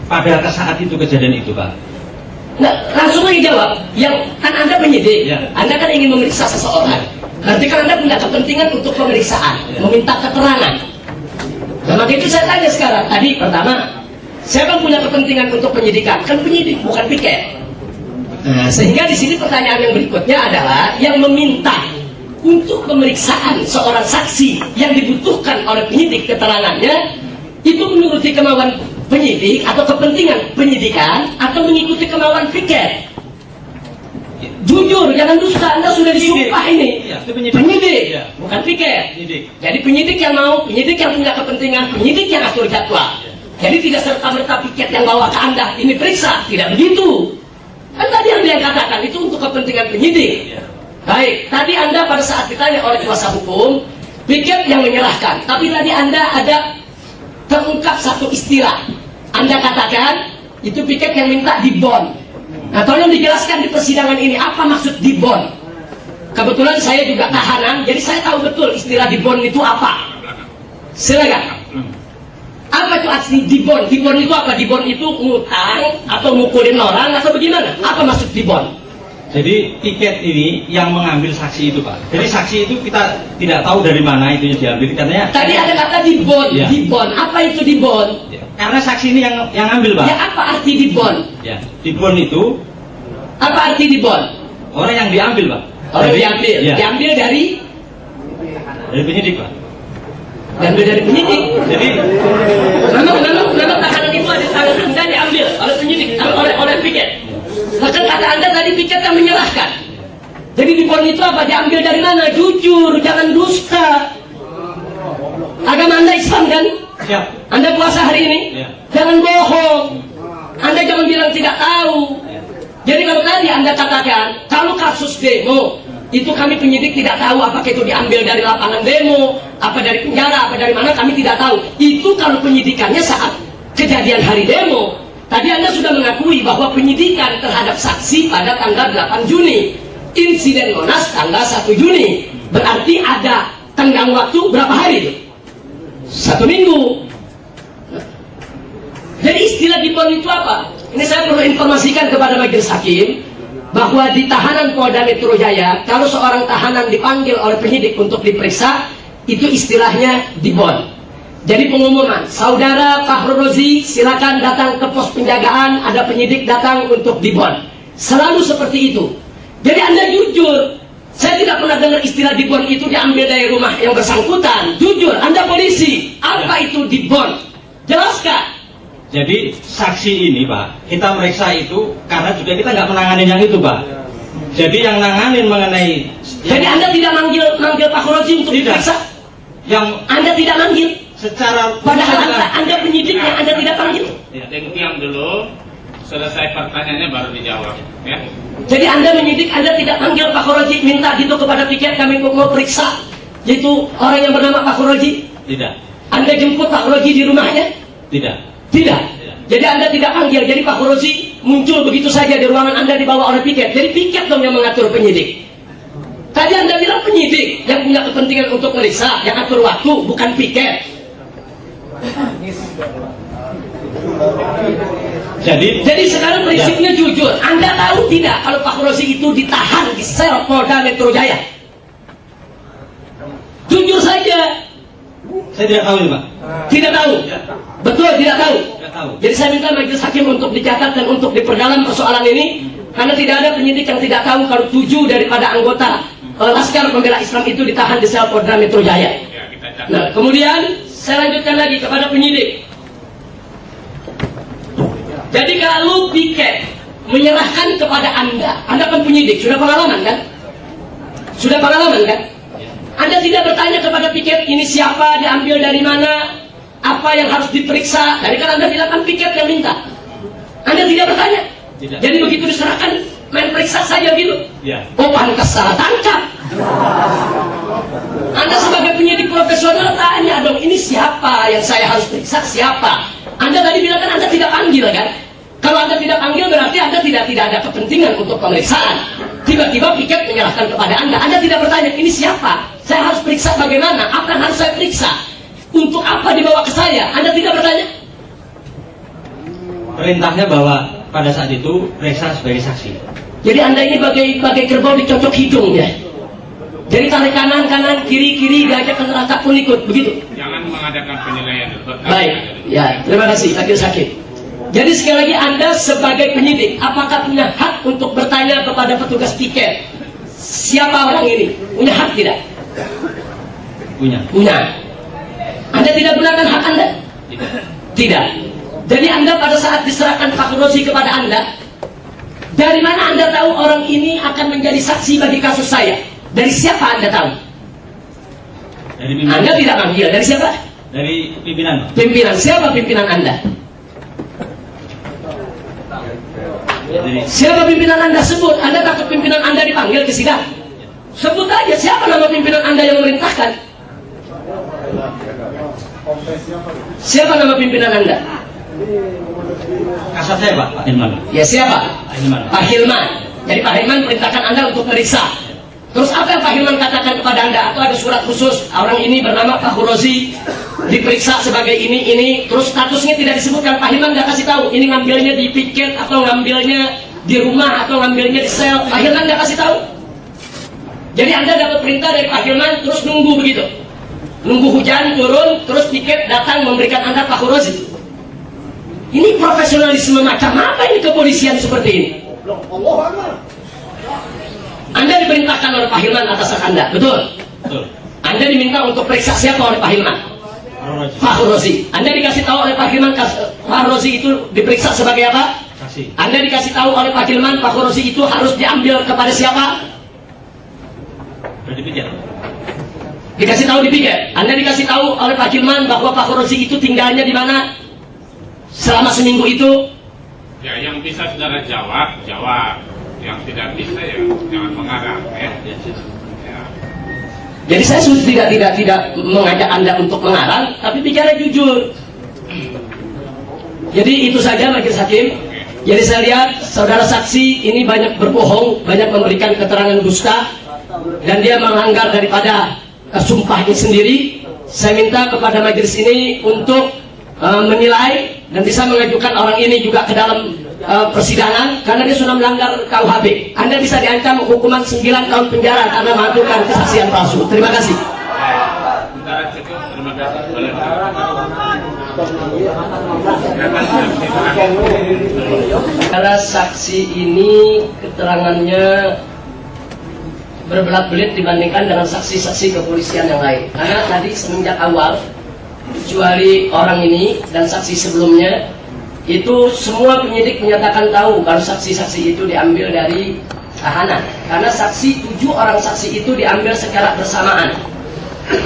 Pada saat itu kejadian itu, Pak. Nah, langsung lagi jawab. Yang kan Anda penyidik, Ya. Anda kan ingin memeriksa seseorang. Berarti kan Anda punya kepentingan untuk pemeriksaan, meminta keterangan. Dan maka itu saya tanya sekarang. Tadi pertama, saya kan punya kepentingan untuk penyidikan, kan penyidik bukan piket. Nah, sehingga di sini pertanyaan yang berikutnya adalah yang meminta untuk pemeriksaan seorang saksi yang dibutuhkan oleh penyidik keterangannya itu menuruti kemauan penyidik atau kepentingan penyidikan atau mengikuti kemauan piket. Jujur, jangan dusta. Anda sudah disumpah ini. Iya, itu penyidik, Iya. bukan piket. Penyidik. Jadi penyidik yang mau, penyidik yang punya kepentingan, penyidik yang atur jadwal. Jadi tidak serta-merta piket yang bawa ke Anda ini periksa, tidak begitu. Kan tadi Anda yang katakan itu untuk kepentingan penyidik. Iya. Baik, tadi Anda pada saat ditanya oleh kuasa hukum, piket yang menyerahkan. Tapi tadi Anda ada terungkap satu istilah. Anda katakan itu piket yang minta dibon. Nah, tolong dijelaskan di persidangan ini apa maksud dibon. Kebetulan saya juga tahanan, jadi saya tahu betul istilah dibon itu apa. Silakan. Apa itu arti dibon? Dibon itu apa? Dibon itu ngutang atau mukulin orang atau bagaimana? Apa maksud dibon? Jadi tiket ini yang mengambil saksi itu, Pak. Jadi saksi itu kita tidak tahu dari mana itu diambil katanya. Tadi ada kata dibon. Ya. Dibon. Apa itu dibon? Karena saksi ini yang ambil, Pak. Ya, apa arti dibon? Ya. Dibon itu Apa arti dibon? orang yang diambil, Pak. Orang diambil. Ya. Diambil dari penyidik, Pak. diambil dari penyidik. Jadi Memang tahanan itu ada tangan Anda diambil oleh penyidik, oleh piket. Maka kata Anda tadi piket yang menyerahkan. Jadi dibon itu apa? Diambil dari mana? Jujur, jangan dusta. Agama Anda Islam kan? siap. Anda puasa hari ini? Ya. Jangan bohong. Anda jangan bilang tidak tahu. Jadi kalau tadi Anda katakan, kalau kasus demo, itu kami penyidik tidak tahu apakah itu diambil dari lapangan demo, apa dari penjara, apa dari mana, kami tidak tahu. Itu kalau penyidikannya saat kejadian hari demo. Tadi Anda sudah mengakui bahwa penyidikan terhadap saksi pada tanggal 8 Juni. Insiden Monas tanggal 1 Juni. Berarti ada tenggang waktu berapa hari? 1 minggu. Jadi istilah dibon itu apa? Ini saya perlu informasikan kepada majelis hakim bahwa di tahanan Polda Metro Jaya, kalau seorang tahanan dipanggil oleh penyidik untuk diperiksa, itu istilahnya dibon. Jadi pengumuman, saudara Fakhrozi silakan datang ke pos penjagaan, ada penyidik datang untuk dibon. Selalu seperti itu. Jadi Anda jujur, saya tidak pernah dengar istilah dibon itu diambil dari rumah yang bersangkutan. Jujur, Anda polisi, apa itu dibon? Jelaskan. Jadi saksi ini, Pak, kita meriksa itu karena juga kita nggak menanganin yang itu, Pak. Jadi yang nanganin mengenai. Jadi Anda tidak manggil Fakhrozi untuk Tidak. diperiksa? Yang Anda tidak manggil? secara Padahal Anda penyidik yang Anda tidak panggil. Ya, diam dulu. Selesai pertanyaannya baru dijawab. Ya. Jadi Anda menyidik, Anda tidak panggil Fakhrozi, minta gitu kepada piket kami mau periksa, yaitu orang yang bernama Fakhrozi. Tidak, Anda jemput Fakhrozi di rumahnya? tidak. Tidak. Jadi Anda tidak panggil, jadi Fakhrozi muncul begitu saja di ruangan Anda dibawa oleh piket. Jadi piket dong yang mengatur penyidik. Tadi Anda bilang penyidik yang punya kepentingan untuk meriksa, yang atur waktu, bukan piket. Jadi sekarang prinsipnya jujur. Anda tahu tidak kalau Pak Rozi itu ditahan di sel Polda Metro Jaya? Jujur saja. Saya tidak tahu ini, Pak. Tidak tahu. Betul, tidak tahu. Tidak tahu. Jadi saya minta majelis hakim untuk dicatat dan untuk diperdalam persoalan ini, karena tidak ada penyidik yang tidak tahu kalau 7 daripada anggota Laskar Pembela Islam itu ditahan di sel Polda Metro Jaya. Ya, kita catat. Nah, kemudian saya lanjutkan lagi kepada penyidik. Jadi kalau piket menyerahkan kepada Anda kan penyidik, sudah pengalaman kan? Sudah pengalaman kan? Anda tidak bertanya kepada piket ini siapa, diambil dari mana, apa yang harus diperiksa. Tadi kan Anda bilang kan piket yang minta. Anda tidak bertanya. Tidak. Jadi begitu diserahkan, main periksa saja gitu. Ya. Oh, pantas salah tangkap. Anda sebagai penyidik profesional tanya dong, ini siapa yang saya harus periksa, siapa? Anda tadi bilang kan Anda tidak panggil kan? Kalau Anda tidak panggil berarti Anda tidak ada kepentingan untuk pemeriksaan. Tiba-tiba piket menyerahkan kepada Anda. Anda tidak bertanya, ini siapa? Saya harus periksa bagaimana? Apa yang harus saya periksa? Untuk apa dibawa ke saya? Anda tidak bertanya? Perintahnya bahwa pada saat itu periksa sebagai saksi. Jadi Anda ini bagai kerbau dicocok hidung ya. Jadi tarik kanan, kiri, diajak ke neraka pun ikut, begitu? Jangan mengadakan penilaian. Baik, ya, terima kasih Majelis Hakim. Jadi sekali lagi Anda sebagai penyidik, apakah punya hak untuk bertanya kepada petugas piket? Siapa orang ini? Punya hak tidak? Punya. Punya. Anda tidak gunakan hak Anda? Tidak. Tidak. Jadi Anda pada saat diserahkan Pak Rozi kepada Anda, dari mana Anda tahu orang ini akan menjadi saksi bagi kasus saya? Dari siapa Anda tahu? Dari pimpinan. Anda tidak manggil. Dari siapa? Dari pimpinan. Pimpinan. Siapa pimpinan Anda? Dari Siapa pimpinan Anda sebut? Anda takut pimpinan Anda dipanggil ke sidang? Sebut aja siapa nama pimpinan Anda yang memerintahkan? Siapa nama pimpinan Anda? kasat saya, Pak Hilman. Ya siapa? Pak Hilman. Pak Hilman. Jadi Pak Hilman perintahkan Anda untuk meriksa. Terus apa yang Pak Hilman katakan kepada Anda? Atau ada surat khusus, orang ini bernama Pak Rozi, diperiksa sebagai ini, terus statusnya tidak disebutkan. Pak Hilman nggak kasih tahu, ini ngambilnya di piket, atau ngambilnya di rumah, atau ngambilnya di sel. Pak Hilman nggak kasih tahu. Jadi Anda dapat perintah dari Pak Hilman, terus nunggu begitu. Nunggu hujan turun, terus piket datang memberikan Anda Pak Rozi. Ini profesionalisme macam apa ini kepolisian seperti ini? Anda diperintahkan oleh Pak Hilman atas hak Anda, betul? Betul. Anda diminta untuk periksa siapa oleh Pak Hilman? Rozi. Pak Rozi. Anda dikasih tahu oleh Pak Hilman, Pak Rozi itu diperiksa sebagai apa? Saksi. Anda dikasih tahu oleh Pak Hilman, Pak Rozi itu harus diambil kepada siapa? Sudah dipikir. Dikasih tahu di piket. Anda dikasih tahu oleh Pak Hilman bahwa Pak Rozi itu tinggalnya di mana? Selama seminggu itu? Ya, yang bisa saudara jawab. Yang tidak bisa ya jangan mengarang ya. Jadi saya sudah tidak mengajak Anda untuk mengarang, tapi bicara jujur. Jadi itu saja Majelis Hakim. Jadi saya lihat saudara saksi ini banyak berbohong, banyak memberikan keterangan dusta, dan dia melanggar daripada sumpahnya sendiri. Saya minta kepada majelis ini untuk menilai dan bisa mengajukan orang ini juga ke dalam persidangan karena dia sudah melanggar KUHP. Anda bisa diancam hukuman 9 tahun penjara karena melakukan kesaksian palsu. Terima kasih. Sementara cukup, terima kasih. Boleh. Karena saksi ini keterangannya berbelat-belit dibandingkan dengan saksi-saksi kepolisian yang lain. Karena tadi semenjak awal, kecuali orang ini dan saksi sebelumnya, itu semua penyidik menyatakan tahu kalau saksi-saksi itu diambil dari tahanan. Karena 7 orang saksi itu diambil secara bersamaan.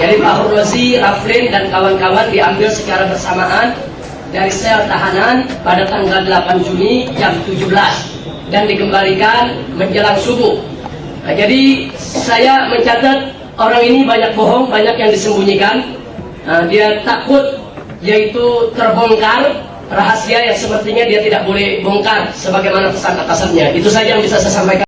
Jadi Pak Rozi, Raflin dan kawan-kawan diambil secara bersamaan dari sel tahanan pada tanggal 8 Juni jam 17 dan dikembalikan menjelang subuh. Nah, jadi saya mencatat orang ini banyak bohong, banyak yang disembunyikan. Dia takut yaitu terbongkar rahasia yang sepertinya dia tidak boleh bongkar sebagaimana pesan atasannya. Itu saja yang bisa saya sampaikan.